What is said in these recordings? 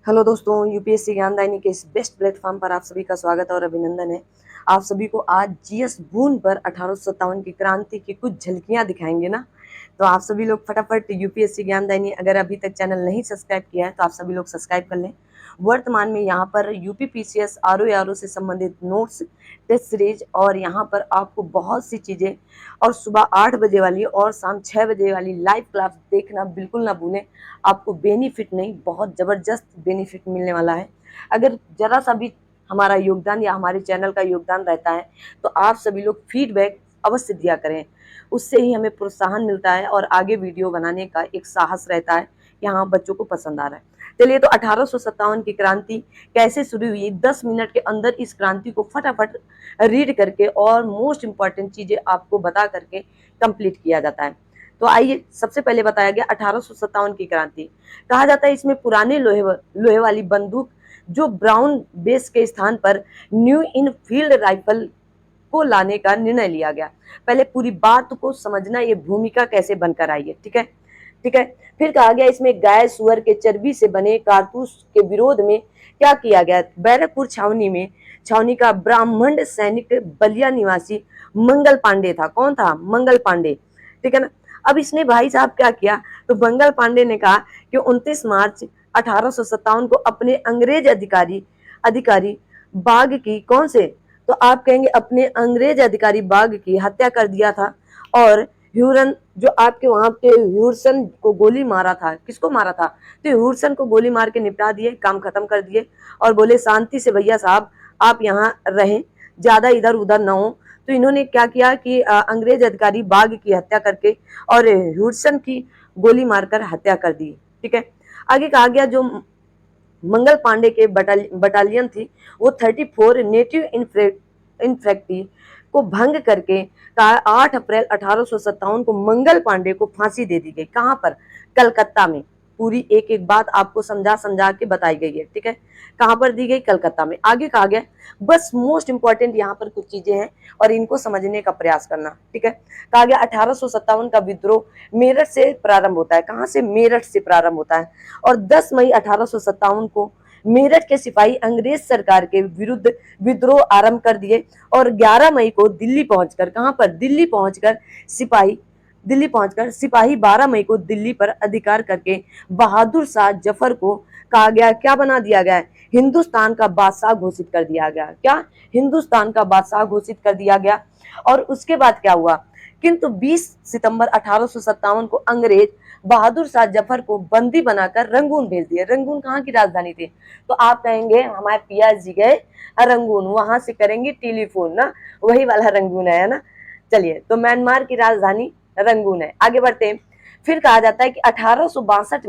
Hello दोस्तों, UPSC ज्ञानदायिनी के इस बेस्ट प्लेटफॉर्म पर आप सभी का स्वागत और अभिनंदन है। आप सभी को आज जीएस बून पर 1857 की क्रांति की कुछ झलकियां दिखाएंगे ना। तो आप सभी लोग फटाफट यूपीएससी ज्ञानदायिनी अगर अभी तक चैनल नहीं सब्सक्राइब किया है तो आप सभी लोग सब्सक्राइब कर लें। वर्तमान में यहाँ पर यूपी पीसीएस आरओ से संबंधित नोट्स, टेस्ट सीरीज और यहाँ पर आपको बहुत सी चीज़ें और सुबह 8 बजे वाली और शाम 6 बजे वाली लाइव क्लास देखना बिल्कुल ना भूलें। आपको बेनिफिट नहीं, बहुत ज़बरदस्त बेनिफिट मिलने वाला है। अगर ज़रा सा भी हमारा योगदान या हमारे चैनल का योगदान रहता है तो आप सभी लोग फीडबैक अवश्य दिया करें। उससे ही हमें प्रोत्साहन मिलता है और आगे वीडियो बनाने का एक साहस रहता है कि हाँ, बच्चों को पसंद आ रहा है। चलिए, तो 1857 की क्रांति कैसे शुरू हुई, 10 मिनट के अंदर इस क्रांति को फटाफट रीड करके और मोस्ट इंपॉर्टेंट चीज़ें आपको बता करके कंप्लीट किया जाता है। तो आइए, सबसे पहले बताया गया 1857 की क्रांति। कहा जाता है इसमें पुराने लोहे वाली बंदूक जो ब्राउन बेस के स्थान पर न्यू इन फील्ड राइफल को लाने का निर्णय लिया गया। पहले पूरी बात को समझना, ये भूमिका कैसे बनकर आई है। ठीक है, ठीक है। फिर कहा गया इसमें गाय सुअर के चर्बी से बने कारतूस के विरोध में क्या किया गया। बैरकपुर छावनी का ब्राह्मण सैनिक बलिया निवासी मंगल पांडे था। कौन था? मंगल पांडे। ठीक है ना। अब इसने भाई साहब क्या किया, तो मंगल पांडे ने कहा कि 29 मार्च 1857 को अपने अंग्रेज अधिकारी अधिकारी बाग की, कौन से, तो आप कहेंगे अपने अंग्रेज अधिकारी बाग की हत्या कर दिया था। और ह्यूरन, जो आपके वहां पे ह्यूरसन को गोली मारा था, किसको मारा था, तो ह्यूरसन को गोली मार के निपटा दिए, काम खत्म कर दिए और बोले शांति से भैया साहब आप यहाँ रहें, ज्यादा इधर उधर ना हो। तो इन्होंने क्या किया कि अंग्रेज अधिकारी बाग की हत्या करके और ह्यूरसन की गोली मारकर हत्या कर दी। ठीक है। आगे कहा गया जो मंगल पांडे के बटालियन थी वो 34 नेटिव इन्फेक्टी को भंग करके 8 अप्रैल 1857 को मंगल पांडे को फांसी दे दी गई। कहां पर? कलकत्ता में। पूरी एक एक बात आपको समझा समझा के बताई गई है। ठीक है, कहां पर दी गई? कलकत्ता में। आगे कहा गया, बस मोस्ट इंपॉर्टेंट यहाँ पर कुछ चीजें हैं और इनको समझने का प्रयास करना। ठीक है, कहा गया 1857 का विद्रोह मेरठ से प्रारंभ होता है। कहां से? मेरठ से प्रारंभ होता है और 10 मई 1857 को मेरठ के सिपाही अंग्रेज सरकार के विरुद्ध विद्रोह आरंभ कर दिए और 11 मई को दिल्ली पहुंचकर, कहां पर? दिल्ली पहुंचकर सिपाही 12 मई को दिल्ली पर अधिकार करके बहादुर शाह जफर को कहा गया, क्या बना दिया गया है? हिंदुस्तान का बादशाह घोषित कर दिया गया। क्या? हिंदुस्तान का बादशाह घोषित कर दिया गया। और उसके बाद क्या हुआ? किंतु 20 सितंबर 1857 को अंग्रेज बहादुर शाह जफर को बंदी बनाकर रंगून भेज दिए। रंगून कहाँ की राजधानी थी? तो आप कहेंगे हमारे पिया जी गए रंगून, वहां से करेंगे टेलीफोन ना, वही वाला रंगून है ना। चलिए, तो म्यांमार की राजधानी रंगून है। आगे बढ़ते हैं। फिर कहा जाता है कि 1862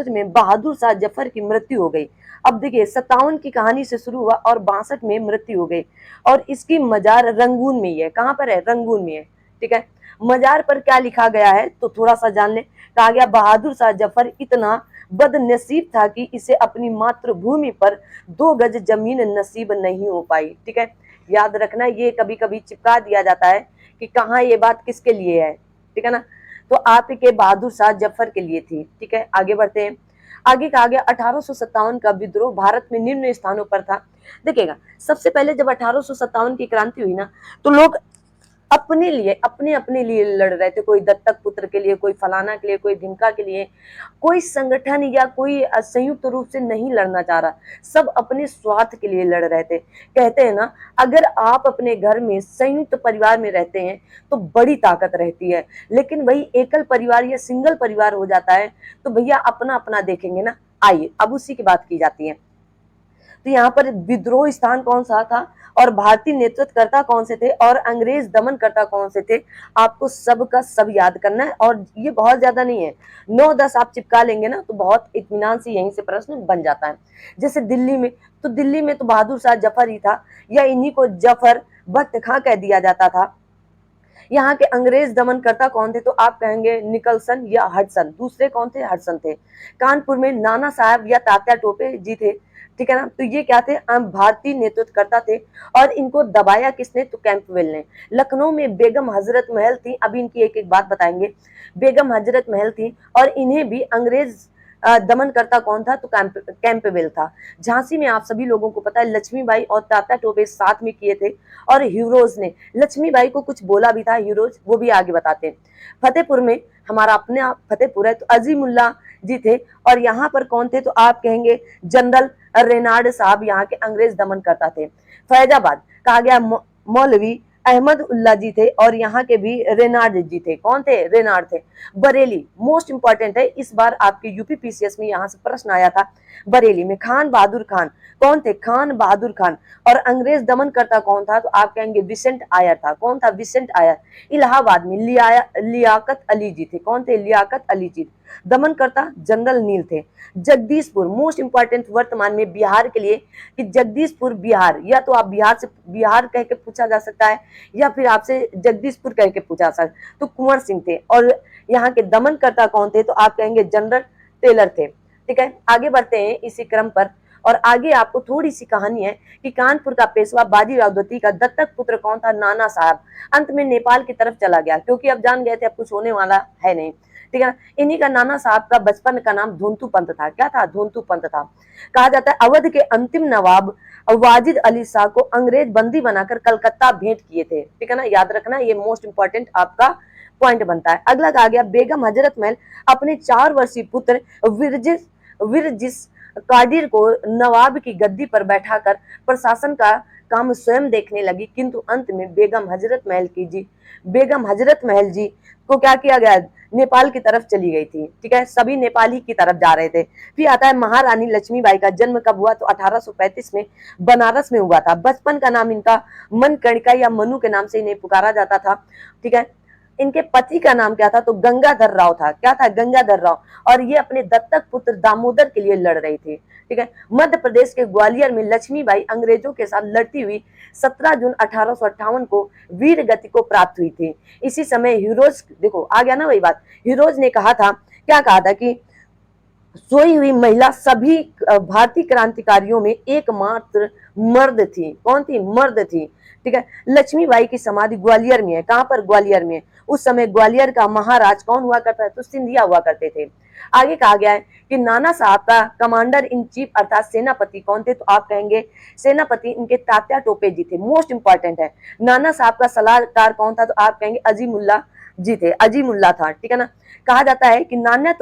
में बहादुर शाह जफर की मृत्यु हो गई। अब देखिए, 57 की कहानी से शुरू हुआ और 62 में मृत्यु हो गई और इसकी मजार रंगून में ही है। कहां पर है? रंगून में है। ठीक है, मजार पर क्या लिखा गया है तो थोड़ा सा जान ले। कहा गया बहादुर शाह जफर इतना बदनसीब था कि इसे अपनी मातृभूमि पर 2 गज जमीन नसीब नहीं हो पाई। ठीक है, याद रखना, ये कभी कभी चिपका दिया जाता है कि कहाँ ये बात किसके लिए है। ठीक है ना, तो आपके बहादुर शाह जफर के लिए थी। ठीक है, आगे बढ़ते हैं। आगे कहा गया 1857 का विद्रोह भारत में निम्न स्थानों पर था। देखिएगा, सबसे पहले जब 1857 की क्रांति हुई ना तो लोग अपने लिए, अपने अपने लिए लड़ रहे थे। कोई दत्तक पुत्र के लिए, कोई फलाना के लिए, कोई ढिमका के लिए, कोई संगठन या कोई संयुक्त रूप से नहीं लड़ना चाह रहा। सब अपने स्वार्थ के लिए लड़ रहे थे। कहते हैं ना, अगर आप अपने घर में संयुक्त परिवार में रहते हैं तो बड़ी ताकत रहती है, लेकिन वही एकल परिवार या सिंगल परिवार हो जाता है तो भैया अपना अपना देखेंगे ना। आइए, अब उसी की बात की जाती है। तो यहाँ पर विद्रोह स्थान कौन सा था और भारतीय नेतृत्वकर्ता कौन से थे और अंग्रेज दमनकर्ता कौन से थे, आपको सब का सब याद करना है। और ये बहुत ज्यादा नहीं है, 9-10 आप चिपका लेंगे ना तो बहुत इत्मीनान से यहीं से प्रश्न बन जाता है। जैसे दिल्ली में तो बहादुर शाह जफर ही था, या इन्हीं को जफर बख्त खां कह दिया जाता था। यहाँ के अंग्रेज दमनकर्ता कौन थे तो आप कहेंगे निकलसन या हडसन। दूसरे कौन थे? हडसन थे। कानपुर में नाना साहब या तात्या टोपे जी थे। ठीक है ना, तो ये क्या थे? भारतीय नेतृत्वकर्ता थे। और इनको दबाया किसने? तो कैंपवेल ने। लखनऊ में बेगम हजरत महल थी। अभी इनकी एक एक बात बताएंगे। बेगम हजरत महल थी और इन्हें भी अंग्रेज दमनकर्ता कौन था? तो कैंपबेल था। झांसी में आप सभी लोगों को पता है लक्ष्मीबाई और तात्या टोपे साथ में किए थे, और हीरोज ने लक्ष्मीबाई को कुछ बोला भी था, हीरोज, वो भी आगे बताते हैं। फतेहपुर में हमारा अपने आप फतेहपुर है, तो अजीमुल्ला जी थे, और यहाँ पर कौन थे? तो आप कहेंगे जनरल रेनार्ड साहब यहाँ के अंग्रेज दमन करता थे। फैजाबाद कहा गया मौलवी अहमद उल्ला जी थे, और यहाँ के भी रेनार्ड जी थे। कौन थे? रेनार्ड थे। बरेली मोस्ट इंपॉर्टेंट है, इस बार आपके यूपी पीसीएस में यहाँ से प्रश्न आया था। बरेली में खान बहादुर खान, कौन थे? खान बहादुर खान। और अंग्रेज दमन करता कौन था? तो आप कहेंगे विसेंट आयर था। कौन था? विसेंट आयर। इलाहाबाद में लियाकत अली जी थे। कौन थे? लियाकत अली जी। दमन करता जनरल नील थे। जगदीशपुर मोस्ट इंपॉर्टेंट वर्तमान में बिहार के लिए, कि जगदीशपुर बिहार, या तो आप बिहार से बिहार कह के पूछा जा सकता है, या फिर आपसे जगदीशपुर कह के पूछा जा सकता है। तो कुंवर सिंह थे। और यहाँ के दमनकर्ता कौन थे? तो आप कहेंगे जनरल टेलर थे। ठीक है, आगे बढ़ते हैं इसी क्रम पर। और आगे आपको थोड़ी सी कहानी है कि कानपुर का पेशवा बाजीराव द्वितीय का दत्तक पुत्र कौन था? नाना साहब। अंत में नेपाल की तरफ चला गया, क्योंकि अब जान गए थे अब कुछ होने वाला है नहीं। ठीक है, इन्हीं का नाना साहब का बचपन का नाम धोंतू पंत था। क्या था? धोंतू पंत था। कहा जाता है अवध के अंतिम नवाब वाजिद अली शाह को अंग्रेज बंदी बनाकर कलकत्ता भेंट किए थे। ठीक है ना, याद रखना, ये मोस्ट इंपॉर्टेंट आपका पॉइंट बनता है। अगला कहा गया बेगम हजरत महल अपने 4 वर्षीय पुत्र विरजिस कादिर को नवाब की गद्दी पर बैठाकर प्रशासन का काम स्वयं देखने लगी, किंतु अंत में बेगम हजरत महल जी को क्या किया गया? नेपाल की तरफ चली गई थी। ठीक है, सभी नेपाल ही की तरफ जा रहे थे। फिर आता है महारानी लक्ष्मीबाई का जन्म कब हुआ? तो 1835 में बनारस में हुआ था। बचपन का नाम इनका मनकर्णिका या मनु के नाम से इन्हें पुकारा जाता था। ठीक है, इनके पति का नाम क्या था? तो गंगाधर राव था। क्या था? गंगाधर राव। और ये अपने दत्तक पुत्र दामोदर के लिए लड़ रही थी। ठीक है, मध्य प्रदेश के ग्वालियर में लक्ष्मीबाई अंग्रेजों के साथ लड़ती हुई 17 जून 1858 को वीर गति को प्राप्त हुई थी। इसी समय हीरोज, देखो आ गया ना वही बात, हीरोज ने कहा था, क्या कहा था? कि सोई हुई महिला सभी भारतीय क्रांतिकारियों में एकमात्र मर्द थी। कौन थी? मर्द थी। ठीक है, लक्ष्मीबाई की समाधि ग्वालियर में है। कहां पर? ग्वालियर में। उस समय ग्वालियर का महाराज कौन हुआ करता है? तो सिंधिया हुआ करते थे। आगे कहा गया है कि नाना साहब का कमांडर इन चीफ अर्थात सेनापति कौन थे? तो आप कहेंगे सेनापति इनके तात्या टोपे जी थे। मोस्ट इंपॉर्टेंट है। नाना साहब का सलाहकार कौन था? तो आप कहेंगे अजीमुल्ला जी थे। अजीमुल्ला था। ठीक है ना। कहा जाता है कि नाना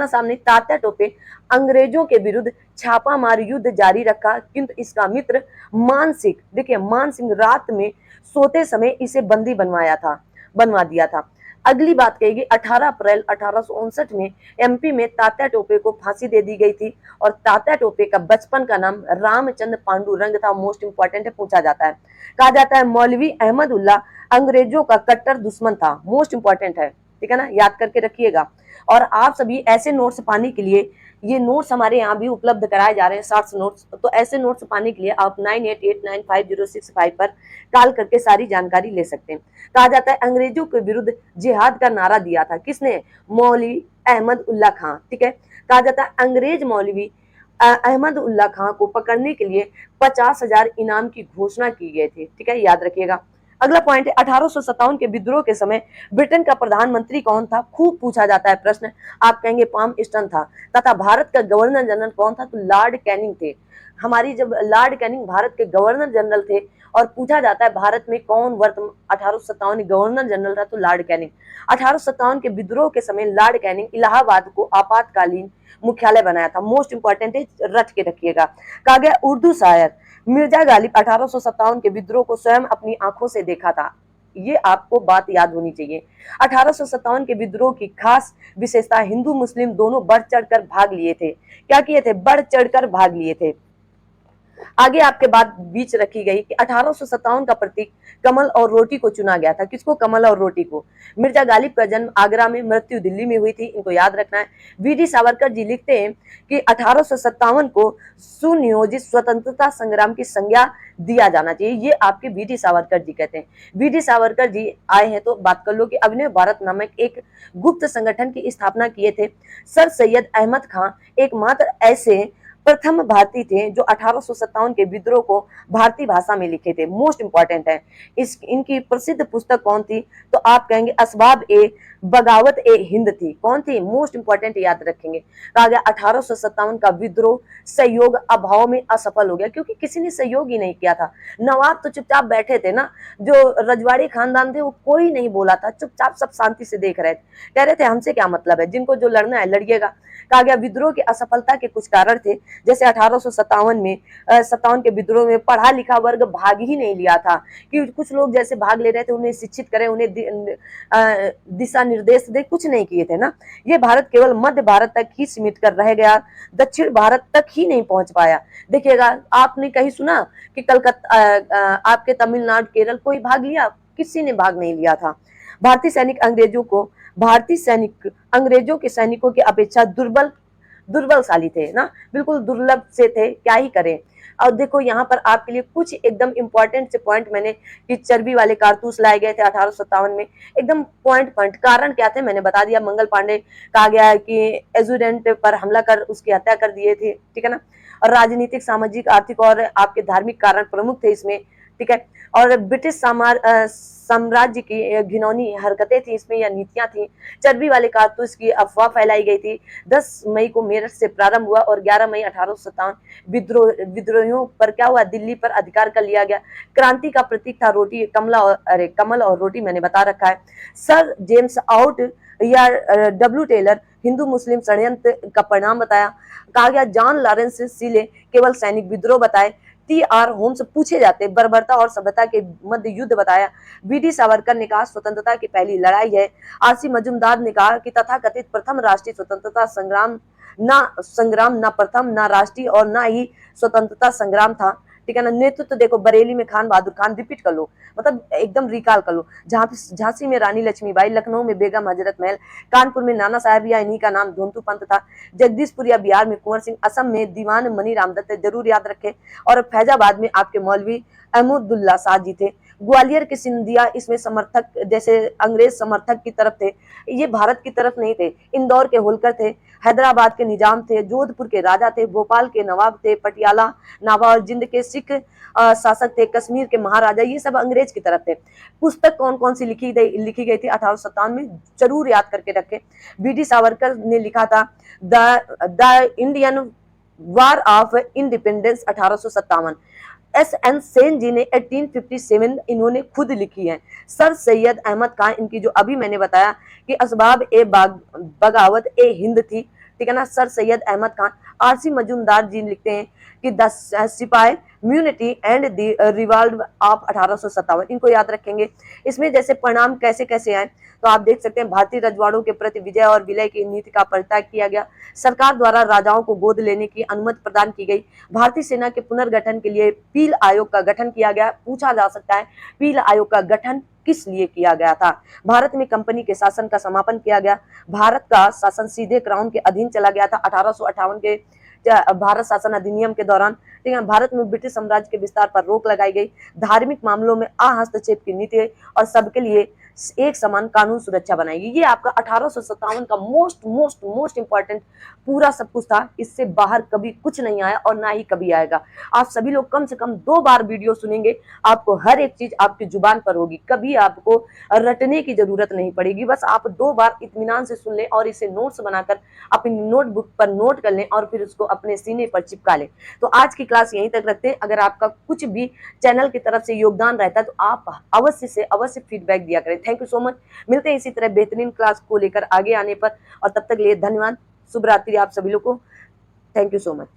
साहब ने तात्या टोपे अंग्रेजों के विरुद्ध छापामार युद्ध जारी रखा, किंतु इसका मित्र मान सिंह रात में सोते समय इसे बंदी बनवा दिया था। अगली बात कहेगी 18 अप्रैल 1859 में एमपी में तात्या टोपे को फांसी दे दी गई थी, और तात्या टोपे का बचपन का नाम रामचंद्र पांडुरंग था। मोस्ट इंपॉर्टेंट है, पूछा जाता है। कहा जाता है मौलवी अहमद उल्ला अंग्रेजों का कट्टर दुश्मन था। मोस्ट इंपॉर्टेंट है। ठीक है ना, याद करके रखिएगा। और आप सभी ऐसे नोट्स पाने के लिए, ये नोट्स हमारे यहाँ भी उपलब्ध कराए जा रहे हैं, शॉर्ट्स नोट्स। तो ऐसे नोट्स पाने के लिए आप 98895065 पर कॉल करके सारी जानकारी ले सकते हैं। कहा जाता है अंग्रेजों के विरुद्ध जिहाद का नारा दिया था। किसने? मौलवी अहमद उल्ला खां। ठीक है, कहा जाता है अंग्रेज मौलवी अहमद उल्ला खां को पकड़ने के लिए 50,000 इनाम की घोषणा की गई थी। ठीक है, याद रखिएगा। अगला पॉइंट है 1857 के विद्रोह के समय ब्रिटेन का प्रधानमंत्री कौन था? खूब पूछा जाता है प्रश्न। आप कहेंगे पाल्मस्टन था। तथा भारत का गवर्नर जनरल कौन था? तो लॉर्ड कैनिंग थे। हमारी जब लॉर्ड कैनिंग भारत के गवर्नर जनरल थे, और पूछा जाता है भारत में कौन 1857 गवर्नर जनरल था? तो लॉर्ड कैनिंग। 1857 के विद्रोह के समय लॉर्ड कैनिंग इलाहाबाद को आपातकालीन मुख्यालय बनाया था। मोस्ट इंपॉर्टेंट है, रट के रखिएगा। कहा गया उर्दू शायर मिर्जा गालिब 1857 के विद्रोह को स्वयं अपनी आंखों से देखा था। ये आपको बात याद होनी चाहिए। 1857 के विद्रोह की खास विशेषता हिंदू मुस्लिम दोनों बढ़ चढ़कर भाग लिए थे। क्या किए थे? बढ़ चढ़कर भाग लिए थे। आगे आपके बाद बीच रखी गई कि 1857 का प्रतीक कमल और रोटी को चुना गया था। किसको? कमल और रोटी को। मिर्जा गालिब का जन्म आगरा में, मृत्यु दिल्ली में हुई थी। इनको याद रखना है। वीडी सावरकर जी लिखते हैं कि 1857 को सुनियोजित स्वतंत्रता संग्राम की संज्ञा दिया जाना चाहिए। ये आपके वीडी सावरकर जी कहते हैं। वीडी सावरकर जी आए हैं तो बात कर लो कि अभिनव भारत नामक एक गुप्त संगठन की स्थापना किए थे। सर सैयद अहमद खां एकमात्र ऐसे प्रथम भारतीय थे जो 1857 के विद्रोह को भारतीय भाषा में लिखे थे। मोस्ट इंपॉर्टेंट है। इनकी प्रसिद्ध पुस्तक कौन थी? तो आप कहेंगे असबाब ए बगावत ए हिंद थी। कौन थी? मोस्ट इंपॉर्टेंट, याद रखेंगे। कहा गया 1857 का विद्रोह सहयोग अभाव में असफल हो गया, क्योंकि किसी ने सहयोग ही नहीं किया था। नवाब तो चुपचाप बैठे थे ना, जो रजवाड़ी खानदान थे वो कोई नहीं बोला था, चुपचाप सब शांति से देख रहे थे, कह रहे थे हमसे क्या मतलब है, जिनको जो लड़ना है लड़िएगा। कहा गया विद्रोह की असफलता के कुछ कारण थे, जैसे 1857 में 57 के विद्रोह में पढ़ा लिखा वर्ग भाग ही नहीं लिया था, कि कुछ लोग जैसे भाग ले रहे थे उन्हें शिक्षित करें, उन्हें दिशा निर्देश दे, कुछ नहीं किए थे ना। ये भारत केवल मध्य भारत तक ही सीमित कर रह गया, दक्षिण भारत तक ही नहीं पहुंच पाया। देखिएगा, आपने कहीं सुना कि कलकत्ता आपके तमिलनाडु केरल कोई भाग लिया? किसी ने भाग नहीं लिया था। भारतीय सैनिक अंग्रेजों के सैनिकों की अपेक्षा दुर्बलशाली थे ना, बिल्कुल दुर्लभ से थे, क्या ही करें। और देखो यहाँ पर आपके लिए कुछ एकदम इंपॉर्टेंट से पॉइंट मैंने, कि चर्बी वाले कारतूस लाए गए थे 1857 में, एकदम पॉइंट कारण क्या थे मैंने बता दिया। मंगल पांडे कहा गया है कि एजुडेंट पर हमला कर उसकी हत्या कर दिए थे, ठीक है ना। और राजनीतिक, सामाजिक, आर्थिक और आपके धार्मिक कारण प्रमुख थे इसमें, ठीक है। और ब्रिटिश साम्राज्य की घिनौनी हरकतें थी इसमें, या नीतियां थी। चर्बी वाले कारतूस की अफवाह फैलाई गई थी। 10 मई को मेरठ से प्रारंभ हुआ और 11 मई 1857 विद्रोहियों पर क्या हुआ? दिल्ली पर अधिकार कर लिया गया। क्रांति का प्रतीक था रोटी, कमल और रोटी, मैंने बता रखा है। सर जेम्स आउट या डब्ल्यू टेलर हिंदू मुस्लिम षड्यंत्र का परिणाम बताया। कहा गया जॉन लॉरेंस सीले केवल सैनिक विद्रोह बताए। टी.आर. होम्स पूछे जाते बर्बरता और सभ्यता के मध्य युद्ध बताया। बी.डी. सावरकर ने कहा स्वतंत्रता की पहली लड़ाई है। आर.सी. मजूमदार ने कहा कि तथाकथित प्रथम राष्ट्रीय स्वतंत्रता संग्राम ना प्रथम, ना राष्ट्रीय और ना ही स्वतंत्रता संग्राम था, ठीक है ना। नेतृत्व देखो, बरेली में खान बहादुर खान, रिपीट कर लो, मतलब एकदम रिकॉल कर लो। झांसी में रानी लक्ष्मीबाई, लखनऊ में बेगम हजरत महल, कानपुर में नाना साहब या इन्हीं का नाम धोंतू पंत था, जगदीशपुर या बिहार में कुंवर सिंह, असम में दीवान मनी रामदत्त, जरूर याद रखे। और फैजाबाद में आपके मौलवी अहमदुल्ला साह जी थे। ग्वालियर के सिंधिया इसमें समर्थक, जैसे अंग्रेज समर्थक की तरफ थे, ये भारत की तरफ नहीं थे। इंदौर के होलकर थे, हैदराबाद के निजाम थे, जोधपुर के राजा थे, भोपाल के नवाब थे, पटियाला नाभा और जिंद के सिख शासक थे, कश्मीर के महाराजा, ये सब अंग्रेज की तरफ थे। पुस्तक कौन कौन सी लिखी गई थी 1857 में, जरूर याद करके रखे। बी.डी. सावरकर ने लिखा था the Indian war of independence 1857। S N. Sen ji ने 1857 इन्होंने खुद लिखी है। सर सैयद अहमद खान, इनकी जो अभी मैंने बताया कि असबाब ए बगावत ए हिंद थी, ठीक है ना, सर सैयद अहमद खान। आर.सी. मजूमदार जी लिखते हैं कि द सिपाही म्यूनिटी एंड द रिवॉल्व ऑफ 1857, इनको याद रखेंगे। इसमें जैसे परिणाम कैसे कैसे आए तो आप देख सकते हैं। भारतीय रजवाड़ों के प्रति विजय और विलय की नीति का परित्याग किया गया। सरकार द्वारा राजाओं को गोद लेने की अनुमति प्रदान की गई। भारतीय सेना के पुनर्गठन के लिए पील आयोग का गठन किया गया। पूछा जा सकता है पील आयोग का गठन किस लिए किया गया था? भारत में कंपनी के शासन का समापन किया गया। भारत का शासन सीधे क्राउन के अधीन चला गया था 1858 के भारत शासन अधिनियम के दौरान, ठीक है। भारत में ब्रिटिश साम्राज्य के विस्तार पर रोक लगाई गई। धार्मिक मामलों में हस्तक्षेप की नीति और सबके लिए एक समान कानून सुरक्षा बनाएगी। ये आपका 1857 का मोस्ट मोस्ट मोस्ट इंपॉर्टेंट पूरा सब कुछ था। इससे बाहर कभी कुछ नहीं आया और ना ही कभी आएगा। आप सभी लोग कम से कम 2 बार वीडियो सुनेंगे, आपको हर एक चीज आपकी जुबान पर होगी, कभी आपको रटने की जरूरत नहीं पड़ेगी। बस आप 2 बार इत्मीनान से सुन लें और इसे नोट्स बनाकर अपनी नोटबुक पर नोट कर लें और फिर उसको अपने सीने पर चिपका लें। तो आज की क्लास यहीं तक रखते हैं। अगर आपका कुछ भी चैनल की तरफ से योगदान रहता है तो आप अवश्य से अवश्य फीडबैक दिया करें। Thank you so much. मिलते हैं इसी तरह बेहतरीन क्लास को लेकर आगे आने पर, और तब तक लिए धन्यवाद। शुभ रात्रि आप सभी लोग को। Thank you so much.